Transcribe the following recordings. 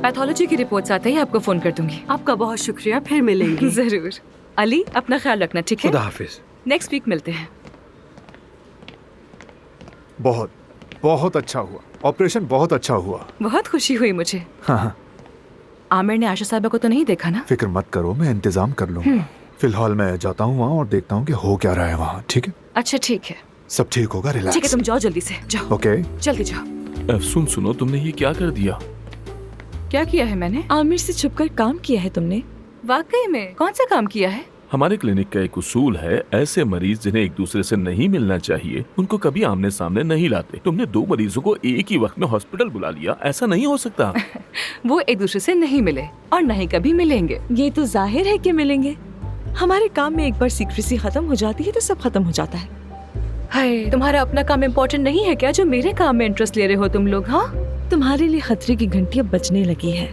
Pathology की reports आते ही आपको फोन कर दूंगी। आपका बहुत शुक्रिया, फिर मिलेंगे। जरूर। अली, अपना ख्याल रखना, ठीक है? खुदा हाफिज। नेक्स्ट वीक मिलते हैं। बहुत बहुत अच्छा हुआ, ऑपरेशन बहुत अच्छा हुआ। बहुत खुशी हुई मुझे। हाँ, आमिर ने आशा साहबा को तो नहीं देखा ना? फिक्र मत करो, मैं इंतजाम कर लूंगा। फिलहाल मैं जाता हूँ वहाँ और देखता हूँ कि हो क्या रहा है वहाँ। ठीक है? अच्छा ठीक है। सब ठीक होगा, रिलैक्स। ठीक है, तुम जाओ जल्दी से, जाओ। ओके। जल्दी जाओ। सुनो, तुमने ये क्या कर दिया? क्या किया है मैंने? आमिर से छुपकर काम किया है तुमने? वाकई में? कौन सा काम किया है? हमारे क्लिनिक का एक उसूल है, ऐसे मरीज जिन्हें एक दूसरे से नहीं मिलना चाहिए उनको कभी आमने सामने नहीं लाते। तुमने 2 मरीजों को एक ही वक्त में हॉस्पिटल बुला लिया, ऐसा नहीं हो सकता। वो एक दूसरे से नहीं मिले और नहीं कभी मिलेंगे। ये तो जाहिर है कि मिलेंगे। हमारे काम में एक बार सीक्रेसी खत्म हो जाती है तो सब खत्म हो जाता है। हाय, तुम्हारा अपना काम इम्पोर्टेंट नहीं है क्या, जो मेरे काम में इंटरेस्ट ले रहे हो तुम लोग? हाँ, तुम्हारे लिए खतरे की घंटी अब बजने लगी है।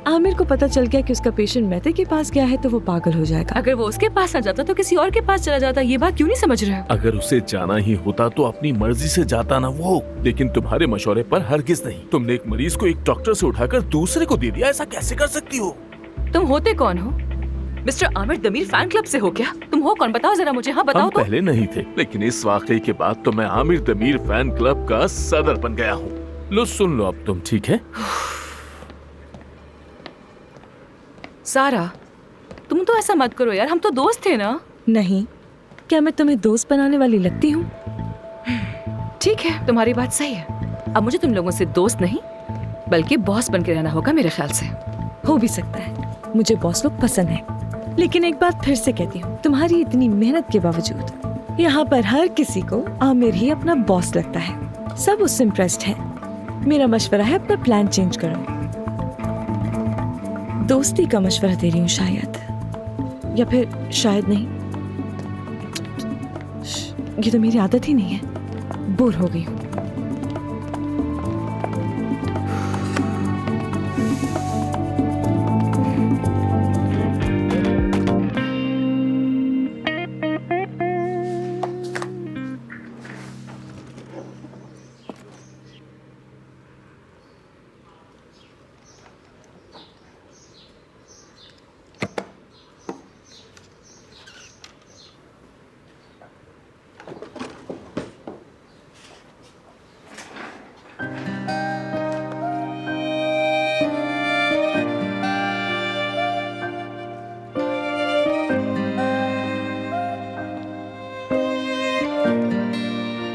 आमिर को पता चल गया कि उसका पेशेंट मेहते के पास गया है तो वो पागल हो जाएगा। अगर वो उसके पास न जाता तो किसी और के पास चला जाता। ये बात क्यों नहीं समझ रहे हो? अगर उसे जाना ही होता तो अपनी मर्जी से जाता ना वो, लेकिन तुम्हारे मशवरे पर हरगिज नहीं। तुमने एक मरीज को एक डॉक्टर से उठाकर दूसरे को दे दिया, ऐसा कैसे कर सकती हो? तुम होते कौन हो? Mister Aamir Damir fan club से हो क्या? तुम हो कौन, बताओ जरा मुझे। हाँ बताओ। हम तो पहले नहीं थे, लेकिन इस वाकये के बाद तो मैं आमिर दमीर फैन क्लब का सदर बन गया हूँ। लो सुन लो अब तुम, ठीक है? सारा, तुम तो ऐसा मत करो यार, हम तो दोस्त थे ना। नहीं, क्या मैं तुम्हें दोस्त बनाने वाली लगती हूँ? ठीक है, तुम्हारी बात सही है। अब मुझे तुम लोगों से दोस्त नहीं बल्कि बॉस बन के रहना होगा मेरे ख्याल से। हो भी सकता है, मुझे बॉस लोग पसंद है। लेकिन एक बात फिर से कहती हूँ, तुम्हारी इतनी मेहनत के बावजूद यहाँ पर हर किसी को आमिर ही अपना बॉस लगता है। सब उससे इम्प्रेस्ड है। मेरा मशवरा है अपना प्लान चेंज करो। दोस्ती का मशवरा दे रही हूँ शायद, या फिर शायद नहीं। ये तो मेरी आदत ही नहीं है, बोर हो गई हूँ।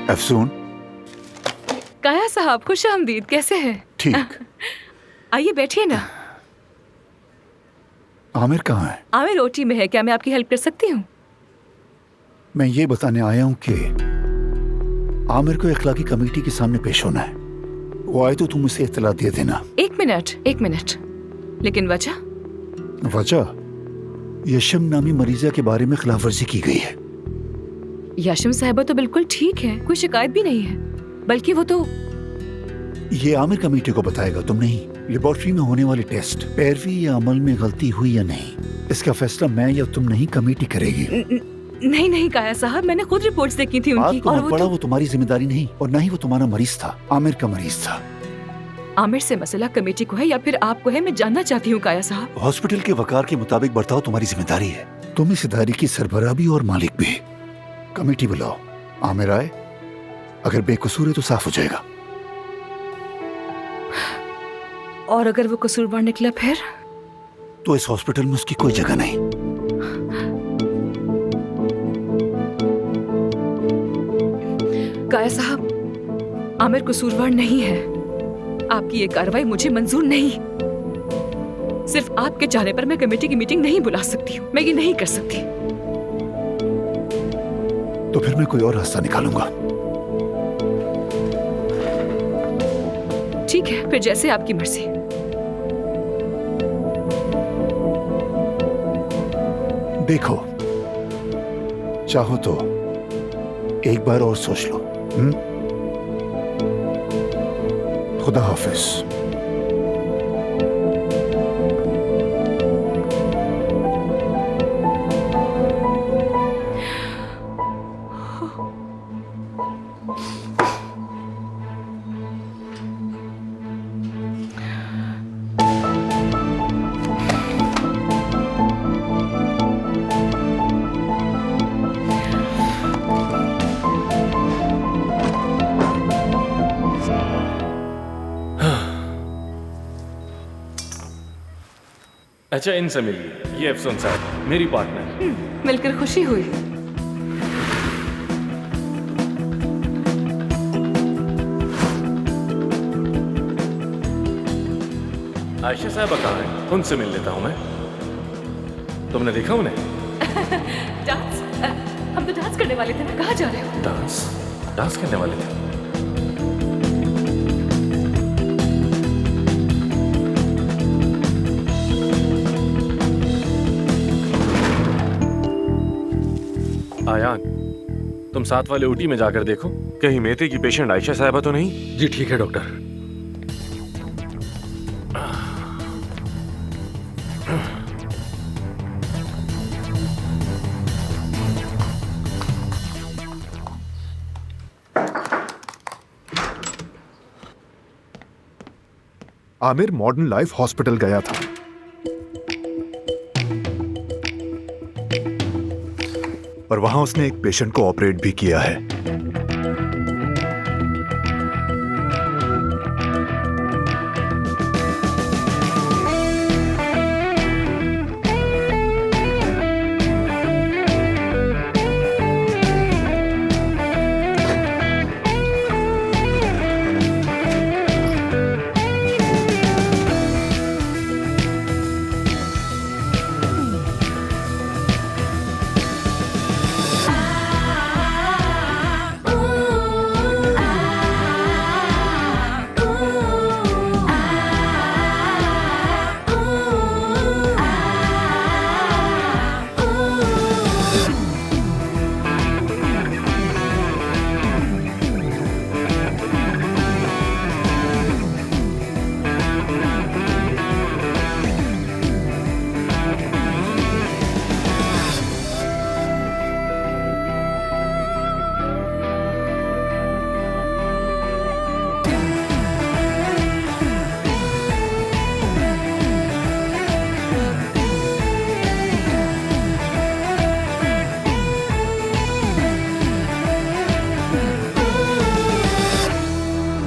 अफसून। काया साहब, खुश आमदीद, कैसे हैं? ठीक। आइए बैठिए ना। आमिर कहाँ है? आमिर ओटी में है, क्या मैं आपकी हेल्प कर सकती हूँ? मैं ये बताने आया हूँ कि आमिर को इखलाकी कमेटी के सामने पेश होना है। वो आए तो तुम उसे इत्तला दे देना। एक मिनट, लेकिन वजह? वजह यशम नामी मरीजा के बारे में खिलाफ वर्जी की गई है। याशिम साहबा तो बिल्कुल ठीक है, कोई शिकायत भी नहीं है। बल्कि वो तो ये आमिर कमेटी को बताएगा, तुम नहीं। लेबोरेटरी में होने वाले टेस्ट, पैरवी या अमल में गलती हुई या नहीं, इसका फैसला मैं या तुम नहीं, कमेटी करेगी। नहीं काया साहब, मैंने खुद रिपोर्ट्स देखी थी उनकी। और वो तुम्हारी जिम्मेदारी नहीं, और ना ही वो तुम्हारा मरीज था, आमिर का मरीज था। आमिर से मसला कमेटी को है या फिर आपको है, मैं जानना चाहती हूँ काया साहब। हॉस्पिटल के वकार के मुताबिक बर्ताव तुम्हारी जिम्मेदारी है। तुम इस इदारे की सरबराह भी और मालिक भी। कमेटी बुलाओ, आमिर आए, अगर बेकसूर है तो साफ हो जाएगा। और अगर वो कसूरवार निकला फिर? तो इस हॉस्पिटल में उसकी कोई जगह नहीं। काया साहब, आमिर कसूरवार नहीं है। आपकी ये कार्रवाई मुझे मंजूर नहीं। सिर्फ आपके चाहने पर मैं कमेटी की मीटिंग नहीं बुला सकती हूँ, मैं ये नहीं कर सकती। तो फिर मैं कोई और रास्ता निकालूंगा। ठीक है, फिर जैसे आपकी मर्जी। देखो, चाहो तो एक बार और सोच लो। खुदा हाफिज। अच्छा, इनसे मिलिए। ये अफसन साहब, मेरी पार्टनर। मिलकर खुशी हुई। आयशा साहब कहाँ हैं? उनसे मिल लेता हूँ मैं। तुमने देखा उन्हें? डांस? हम तो डांस करने वाले थे ना, कहाँ जा रहे हो? डांस? डांस करने वाले थे? आयान, तुम साथ वाले ऊटी में जाकर देखो, कहीं मेते की पेशेंट आयशा साहबा तो नहीं? जी ठीक है doctor. Aamir modern life hospital गया था। और वहां उसने एक पेशेंट को ऑपरेट भी किया है।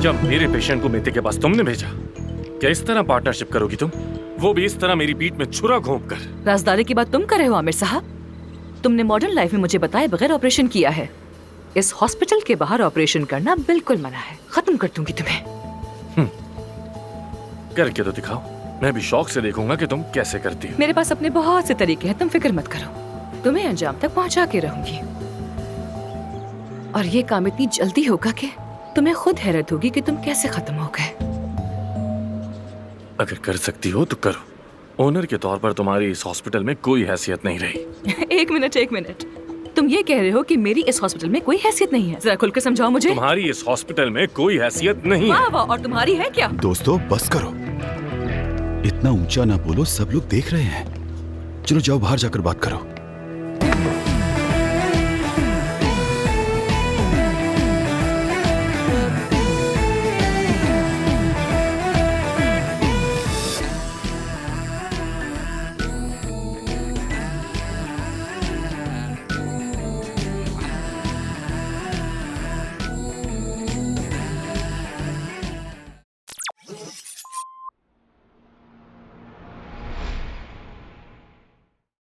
जब मेरे पेशेंट को मेते के पास तुमने भेजा, क्या इस तरह पार्टनरशिप करोगी तुम? वो भी इस तरह मेरी पीठ में छुरा घोंप कर। राजदारी की बात तुम कर रहे हो आमिर साहब? तुमने मॉडर्न लाइफ में मुझे बताए बगैर ऑपरेशन किया है। इस हॉस्पिटल के बाहर ऑपरेशन करना बिल्कुल मना है। खत्म कर दूंगी तुम्हें। करके तो दिखाओ, मैं भी शौक से देखूंगा कि तुम कैसे करती हो। मेरे पास अपने बहुत से तरीके हैं, तुम फिक्र मत करो। तुम्हें अंजाम तक पहुंचा के रहूंगी। और ये काम इतनी जल्दी होगा कि तुम्हें खुद हैरत होगी कि तुम कैसे खत्म हो गए। अगर कर सकती हो तो करो। ओनर के तौर पर तुम्हारी इस हॉस्पिटल में कोई हैसियत नहीं रही। एक मिनट, तुम ये कह रहे हो कि मेरी इस हॉस्पिटल में कोई हैसियत नहीं है? जरा खुलकर समझाओ मुझे। तुम्हारी इस हॉस्पिटल में कोई हैसियत नहीं है। वाह वाह, और तुम्हारी है क्या? दोस्तों बस करो, इतना ऊंचा ना बोलो, सब लोग देख रहे हैं। चलो जाओ बाहर जाकर बात करो।